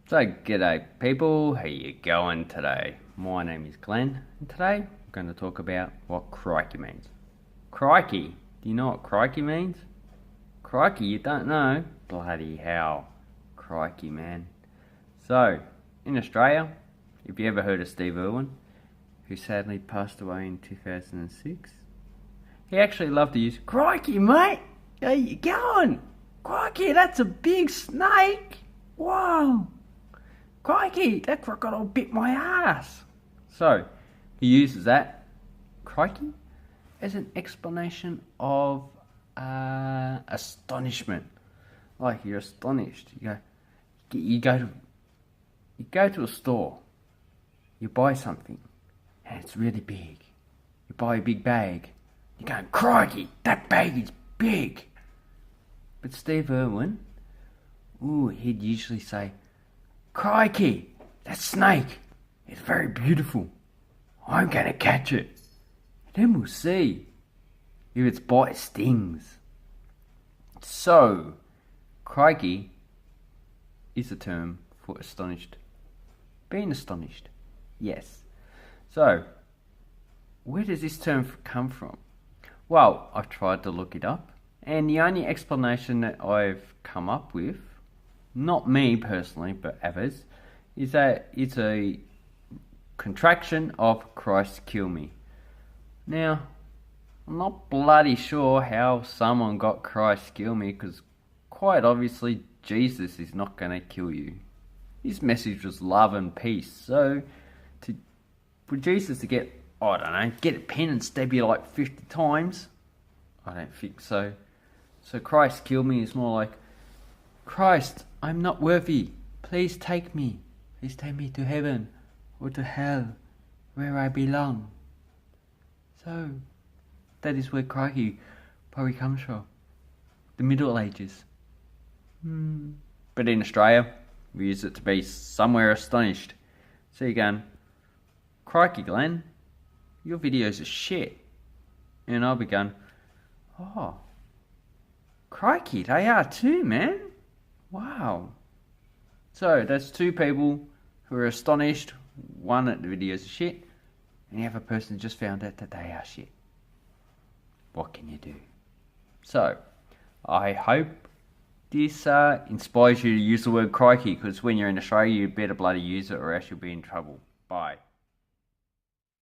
So, g'day people, how you going today? My name is Glenn, and today I'm going to talk about what crikey means. Crikey, do you know what crikey means? Crikey, you don't know? Bloody hell, crikey man. So, in Australia, have you ever heard of Steve Irwin, who sadly passed away in 2006? He actually loved to use, crikey mate, how you going? Crikey, that's a big snake, whoa. Crikey, that crocodile bit my ass. So, he uses that, crikey, as an explanation of astonishment. Like you're astonished. You go to a store, you buy something, and it's really big. You buy a big bag, you're going, crikey, that bag is big. But Steve Irwin, he'd usually say, crikey, that snake is very beautiful. I'm going to catch it. Then we'll see if its bite stings. So, crikey is a term for astonished. Being astonished. Yes. So, where does this term come from? Well, I've tried to look it up, and the only explanation that I've come up with, not me personally, but others, is that it's a contraction of Christ kill me. Now, I'm not bloody sure how someone got Christ kill me, because quite obviously Jesus is not going to kill you. His message was love and peace. So, for Jesus to get a pen and stab you like 50 times, I don't think so. So Christ kill me is more like, Christ, I'm not worthy. Please take me. Please take me to heaven or to hell, where I belong. So, that is where crikey probably comes from. The Middle Ages. But in Australia, we use it to be somewhere astonished. So you're going, crikey Glenn, your videos are shit. And I'll be going, oh, crikey, they are too, man. Wow. So that's two people who are astonished, one that the videos are shit, and the other person just found out that they are shit. What can you do? So, I hope this inspires you to use the word crikey, because when you're in Australia, you better bloody use it or else you'll be in trouble. Bye.